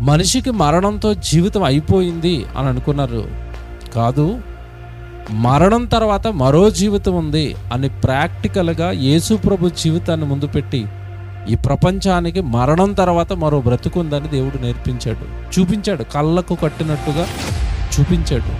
మనిషికి మరణంతో జీవితం అయిపోయింది అని అనుకున్నారు. కాదు, మరణం తర్వాత మరో జీవితం ఉంది అని ప్రాక్టికల్గా యేసుప్రభు జీవితాన్ని ముందు పెట్టి ఈ ప్రపంచానికి మరణం తర్వాత మరో బ్రతుకుందని దేవుడు నేర్పించాడు, చూపించాడు, కళ్ళకు కట్టినట్టుగా చూపించాడు.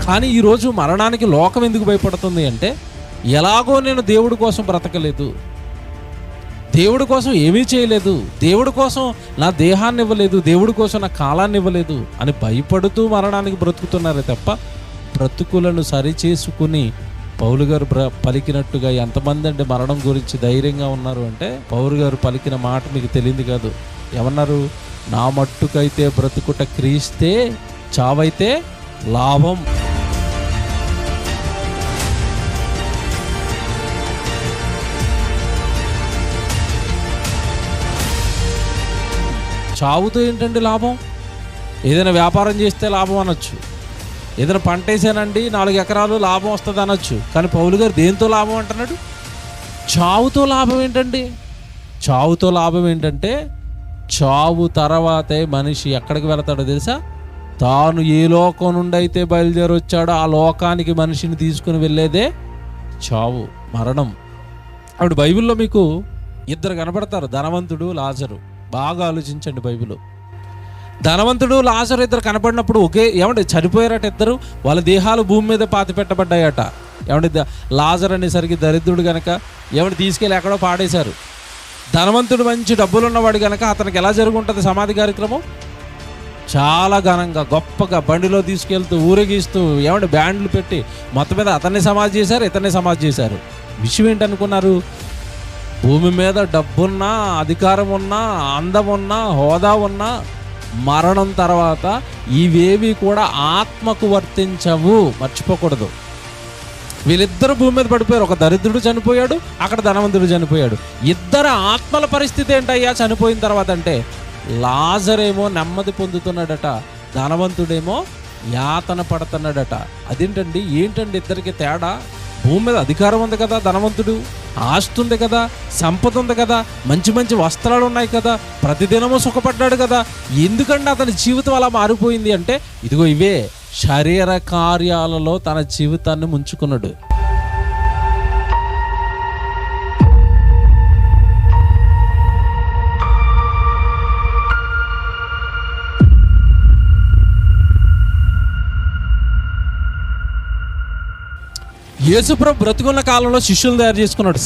కానీ ఈరోజు మరణానికి లోకం ఎందుకు భయపడుతుంది అంటే, ఎలాగో నేను దేవుడి కోసం బ్రతకలేదు, దేవుడి కోసం ఏమీ చేయలేదు, దేవుడి కోసం నా దేహాన్ని ఇవ్వలేదు, దేవుడి కోసం నా కాలాన్ని ఇవ్వలేదు అని భయపడుతూ మరణానికి బ్రతుకుతున్నారే తప్ప, బ్రతుకులను సరిచేసుకుని పౌలు గారు పలికినట్టుగా ఎంతమంది అంటే మరణం గురించి ధైర్యంగా ఉన్నారు అంటే, పౌలు గారు పలికిన మాట మీకు తెలియదు కాదు. ఏమన్నారు? నా మట్టుకైతే బ్రతుకుట క్రీస్తే, చావైతే లాభం. చావుతో ఏంటండి లాభం? ఏదైనా వ్యాపారం చేస్తే లాభం అనొచ్చు, ఏదైనా పంట వేసానండి 4 ఎకరాలు లాభం వస్తుంది అనొచ్చు. కానీ పౌలు గారు దేంతో లాభం అంటున్నాడు? చావుతో లాభం ఏంటండి? చావుతో లాభం ఏంటంటే, చావు తర్వాతే మనిషి ఎక్కడికి వెళతాడో తెలుసా? తాను ఏ లోకం నుండి అయితే బయలుదేరి వచ్చాడో ఆ లోకానికి మనిషిని తీసుకుని వెళ్ళేదే చావు, మరణం. అప్పుడు బైబిల్లో మీకు 2 కనపడతారు, ధనవంతుడు, లాజరు. బాగా ఆలోచించండి. బైబిల్ ధనవంతుడు, లాజరు 2 కనపడినప్పుడు ఏమంటే చనిపోయారట ఇద్దరు. వాళ్ళ దేహాలు భూమి మీద పాతి పెట్టబడ్డాయట. ఏమంటే లాజరు అనేసరికి దరిద్రుడు కనుక ఏమంటే తీసుకెళ్ళి ఎక్కడో పాడేశారు. ధనవంతుడు మంచి డబ్బులున్నవాడు కనుక అతనికి ఎలా జరుగుంటుంది సమాధి కార్యక్రమం? చాలా ఘనంగా గొప్పగా బండిలో తీసుకెళ్తూ ఊరేగిస్తూ ఏమంటే బ్యాండ్లు పెట్టి మొత్తం మీద అతన్ని సమాధి చేశారు, ఇతన్ని సమాధి చేశారు. విషయం ఏంటనుకున్నారు? భూమి మీద డబ్బున్నా, అధికారం ఉన్నా, అందం ఉన్నా, హోదా ఉన్నా, మరణం తర్వాత ఇవేవి కూడా ఆత్మకు వర్తించవు. మర్చిపోకూడదు. వీళ్ళిద్దరు భూమి మీద పడిపోయారు. ఒక దరిద్రుడు చనిపోయాడు, అక్కడ ధనవంతుడు చనిపోయాడు. ఇద్దరు ఆత్మల పరిస్థితి ఏంటయ్యా చనిపోయిన తర్వాత అంటే, లాజరేమో నెమ్మది పొందుతున్నాడట, ధనవంతుడేమో యాతన పడుతున్నాడట. అదేంటండి? ఏంటండి ఇద్దరికి తేడా? భూమి మీద అధికారం ఉంది కదా, ధనవంతుడు ఆస్తి ఉంది కదా, సంపద ఉంది కదా, మంచి మంచి వస్త్రాలు ఉన్నాయి కదా, ప్రతిదినము సుఖపడ్డాడు కదా. ఎందుకంటే అతని జీవితం అలా మారిపోయింది అంటే, ఇదిగో ఇవే శరీర కార్యాలలో తన జీవితాన్ని ముంచుకున్నాడు. యేసుప్రభు బ్రతుకున్న కాలంలో శిష్యులు తయారు చేసుకున్నాడు,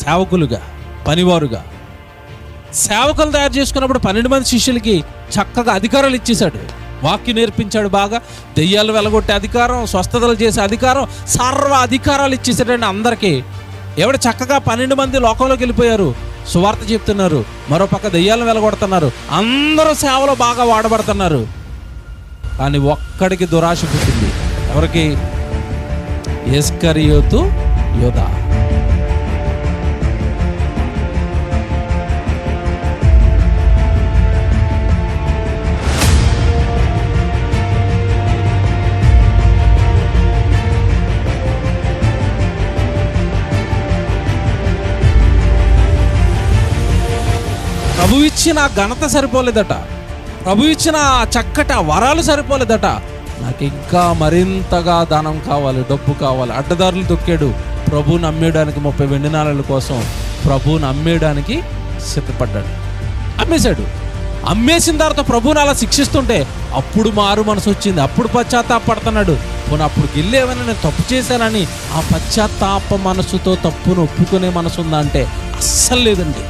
సేవకులుగా, పనివారుగా. సేవకులు తయారు చేసుకున్నప్పుడు 12 మంది శిష్యులకి చక్కగా అధికారాలు ఇచ్చేశాడు. వాక్యం నేర్పించాడు, బాగా దెయ్యాలు వెలగొట్టే అధికారం, స్వస్థతలు చేసే అధికారం, సర్వ అధికారాలు ఇచ్చేసాడండి అందరికీ. ఎవడు చక్కగా 12 మంది లోకంలోకి వెళ్ళిపోయారు, సువార్త చెప్తున్నారు, మరో పక్క దెయ్యాలను వెలగొడుతున్నారు, అందరూ సేవలో బాగా వాడబడుతున్నారు. కానీ ఒక్కడికి దురాశ పుట్టింది. ఎవరికి? ఇస్కరియోతు యూదా. ప్రభు ఇచ్చిన ఘనత సరిపోలేదట, ప్రభు ఇచ్చిన చక్కటి వరాలు సరిపోలేదట. నాకు ఇంకా మరింతగా ధనం కావాలి, డబ్బు కావాలి. అడ్డదారులు తొక్కాడు. ప్రభువుని అమ్మేయడానికి 30 వెండి నాణాల కోసం ప్రభువుని అమ్మేయడానికి సిద్ధపడ్డాడు. అమ్మేశాడు. అమ్మేసిన తర్వాత ప్రభువుని అలా శిక్షిస్తుంటే అప్పుడు మారు మనసు వచ్చింది, అప్పుడు పశ్చాత్తాపడుతున్నాడు. పోనీ అప్పుడు వెళ్ళి ఏమైనా నేను తప్పు చేశానని ఆ పశ్చాత్తాప మనసుతో తప్పును ఒప్పుకునే మనసు ఉందా అంటే అస్సలు లేదండి.